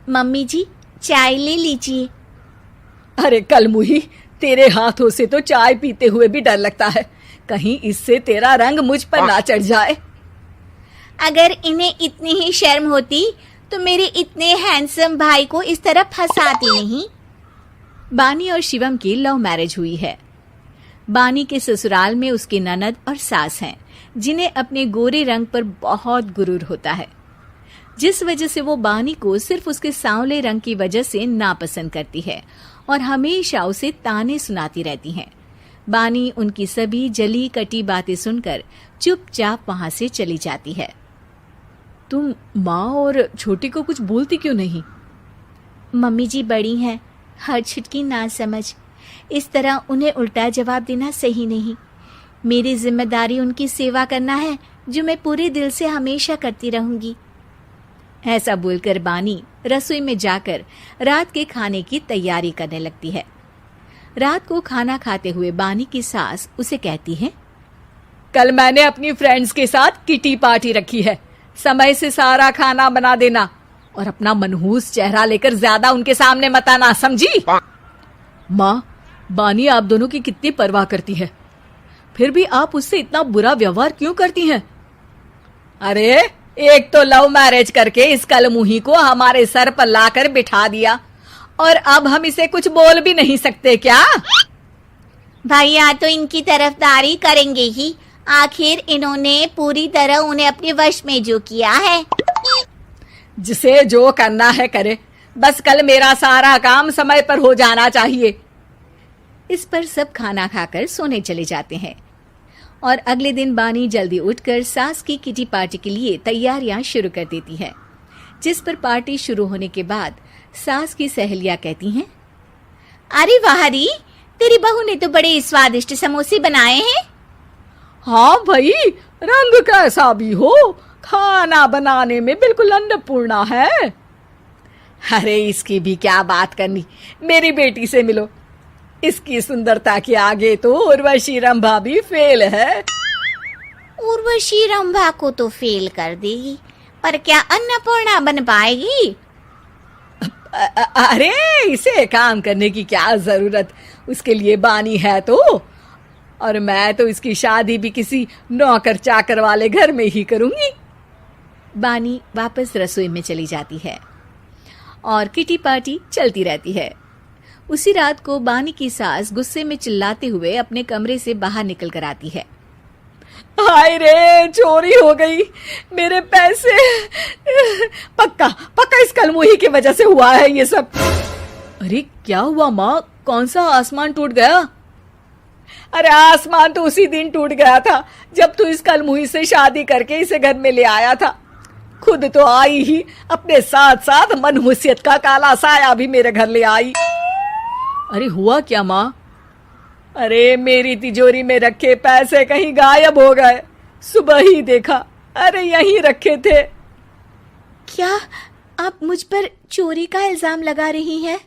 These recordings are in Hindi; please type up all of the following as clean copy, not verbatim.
मम्मी जी, चाय ले लीजिए। अरे कलमुही, तेरे हाथों से तो चाय पीते हुए भी डर लगता है, कहीं इससे तेरा रंग मुझ पर ना चढ़ जाए। अगर इन्हें इतनी ही शर्म होती तो मेरे इतने हैंडसम भाई को इस तरह फंसाती नहीं। बानी और शिवम की लव मैरिज हुई है। बानी के ससुराल में उसकी ननद और सास हैं, जिन्हें अपने गोरे रंग पर बहुत गुरूर होता है, जिस वजह से वो बानी को सिर्फ उसके सांवले रंग की वजह से नापसंद करती है और हमेशा उसे ताने सुनाती रहती हैं। बानी उनकी सभी जली कटी बातें सुनकर चुपचाप वहां से चली जाती है। तुम माँ और छोटी को कुछ बोलती क्यों नहीं? मम्मी जी बड़ी हैं, हर छुटकी ना समझ, इस तरह उन्हें उल्टा जवाब देना सही नहीं। मेरी जिम्मेदारी उनकी सेवा करना है, जो मैं पूरे दिल से हमेशा करती रहूंगी। ऐसा बोलकर बानी रसोई में जाकर रात के खाने की तैयारी करने लगती है। रात को खाना खाते हुए बानी की सास उसे कहती है, कल मैंने अपनी फ्रेंड्स के साथ किटी पार्टी रखी है, समय से सारा खाना बना देना और अपना मनहूस चेहरा लेकर ज्यादा उनके सामने मत आना, समझी? माँ, बानी आप दोनों की कितनी परवाह करती है, फिर भी आप उससे इतना बुरा व्यवहार क्यों करती हैं? अरे एक तो लव मैरिज करके इस कलमुही को हमारे सर पर लाकर बिठा दिया और अब हम इसे कुछ बोल भी नहीं सकते क्या? भैया तो इनकी तरफदारी करेंगे ही, आखिर इन्होंने पूरी तरह उन्हें अपने वश में जो किया है। जिसे जो करना है करे, बस कल मेरा सारा काम समय पर हो जाना चाहिए। इस पर सब खाना खाकर सोने चले जाते हैं और अगले दिन बानी जल्दी उठकर सास की किटी पार्टी के लिए तैयारियां शुरू कर देती है, जिस पर पार्टी शुरू होने के बाद सास की सहेलियां कहती हैं, अरे वाह री, तेरी बहू ने तो बड़े स्वादिष्ट समोसे बनाए हैं। हाँ भाई, रंग कैसा भी हो, खाना बनाने में बिल्कुल अन्नपूर्णा है। अरे इसकी भी क्या बात करनी, मेरी बेटी से मिलो, इसकी सुंदरता के आगे तो उर्वशी रंभा भी फेल है। उर्वशी रंभा को तो फेल कर देगी, पर क्या अन्नपूर्णा बन पाएगी? अरे इसे काम करने की क्या जरूरत, उसके लिए बानी है तो, और मैं तो इसकी शादी भी किसी नौकर चाकर वाले घर में ही करूंगी। बानी वापस रसोई में चली जाती है और किटी पार्टी चलती रहती है। उसी रात को बानी की सास गुस्से में चिल्लाते हुए अपने कमरे से बाहर निकल कर आती है। हाय रे, चोरी हो गई, मेरे पैसे, पक्का पक्का इस कलमुही की वजह से हुआ है ये सब। अरे क्या हुआ माँ, कौन सा आसमान टूट गया? अरे आसमान तो उसी दिन टूट गया था जब तू इस कलमुही से शादी करके इसे घर में ले आया था। खुद तो आई ही, अपने साथ साथ मनहूसियत का काला साया भी मेरे घर ले आई। अरे हुआ क्या माँ? अरे मेरी तिजोरी में रखे पैसे कहीं गायब हो गए, सुबह ही देखा, अरे यहीं रखे थे। क्या आप मुझ पर चोरी का इल्जाम लगा रही हैं?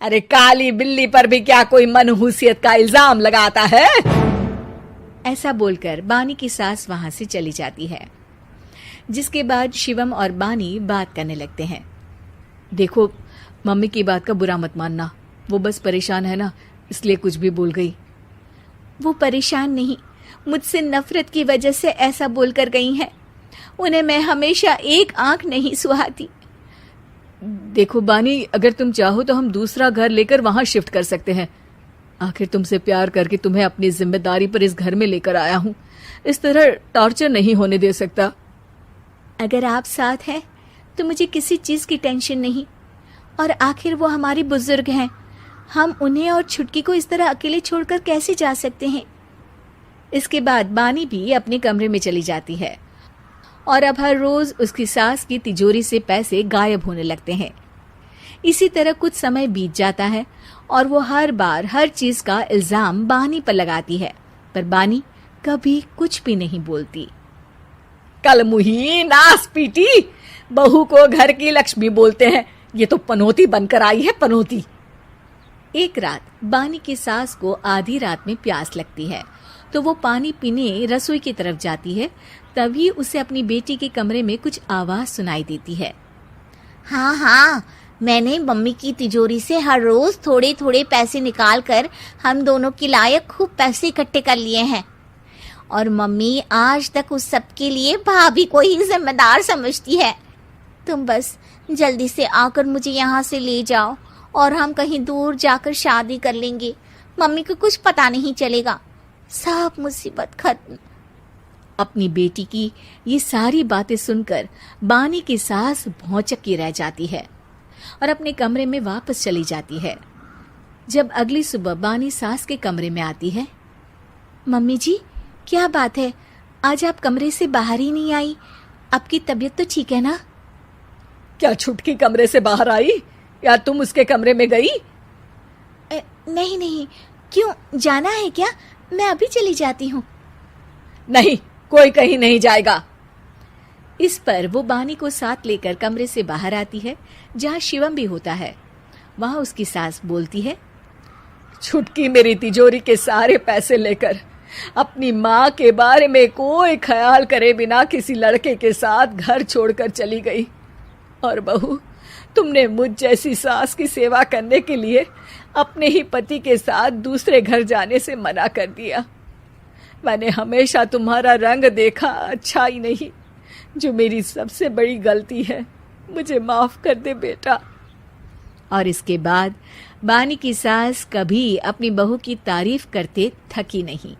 अरे काली बिल्ली पर भी क्या कोई मनहूसियत का इल्जाम लगाता है? ऐसा बोलकर बानी की सास वहां से चली जाती है, जिसके बाद शिवम और बानी बात करने लगते हैं। देखो, मम्मी की बात का बुरा मत मानना, वो बस परेशान है ना, इसलिए कुछ भी बोल गई। वो परेशान नहीं, मुझसे नफरत की वजह से ऐसा बोलकर गई हैं। उन्हें मैं हमेशा एक आंख नहीं सुहाती। देखो बानी, अगर तुम चाहो तो हम दूसरा घर लेकर वहां शिफ्ट कर सकते हैं। आखिर तुमसे प्यार करके तुम्हें अपनी जिम्मेदारी पर इस घर में लेकर आया हूं, इस तरह टॉर्चर नहीं होने दे सकता। अगर आप साथ हैं तो मुझे किसी चीज की टेंशन नहीं, और आखिर वो हमारी बुजुर्ग हैं, हम उन्हें और छुटकी को इस तरह अकेले छोड़कर कैसे जा सकते हैं? इसके बाद बानी भी अपने कमरे में चली जाती है और अब हर रोज उसकी सास की तिजोरी से पैसे गायब होने लगते हैं। इसी तरह कुछ समय बीत जाता है और वो हर बार हर चीज का इल्जाम बानी पर लगाती है, पर बानी कभी कुछ भी नहीं बोलती। कलमुही नास पीटी, बहू को घर की लक्ष्मी बोलते हैं, ये तो पनौती बनकर आई है, पनौती। एक रात बानी की सास को आधी रात में प्यास लगती है, तो वो पानी पीने रसोई की तरफ जाती है। तभी उसे अपनी बेटी के कमरे में कुछ आवाज सुनाई देती है। हाँ हाँ, मैंने मम्मी की तिजोरी से हर रोज थोड़े थोड़े पैसे निकाल कर हम दोनों के लायक खूब पैसे इकट्ठे कर लिए हैं। और मम्मी आज तक उस सब के लिए भाभी को ही जिम्मेदार समझती है। तुम बस जल्दी से आकर मुझे यहाँ से ले जाओ और हम कहीं दूर जाकर शादी कर लेंगे। मम्मी को कुछ पता नहीं चलेगा, सब मुसीबत खत्म। अपनी बेटी की ये सारी बातें सुनकर बानी की सास भौंचक्की रह जाती है और अपने कमरे में वापस चली जाती है। जब अगली सुबह बानी सास के कमरे में आती है, मम्मी जी, क्या बात है, आज आप कमरे से बाहर ही नहीं आई? आपकी तबीयत तो ठीक है ना? क्या छुटकी कमरे से बाहर आई या तुम उसके कमरे में गई? नहीं नहीं, क्यों, जाना है क्या? मैं अभी चली जाती हूँ। नहीं, कोई कहीं नहीं जाएगा। इस पर वो बानी को साथ लेकर कमरे से बाहर आती है, जहाँ शिवम भी होता है। वहां उसकी सास बोलती है, छुटकी मेरी तिजोरी के सारे पैसे लेकर अपनी माँ के बारे में कोई ख्याल करे बिना किसी लड़के के साथ घर छोड़कर चली गई। और बहू, तुमने मुझ जैसी सास की सेवा करने के लिए अपने ही पति के साथ दूसरे घर जाने से मना कर दिया। मैंने हमेशा तुम्हारा रंग देखा अच्छा ही नहीं, जो मेरी सबसे बड़ी गलती है। मुझे माफ कर दे बेटा। और इसके बाद बानी की सास कभी अपनी बहू की तारीफ करते थकी नहीं।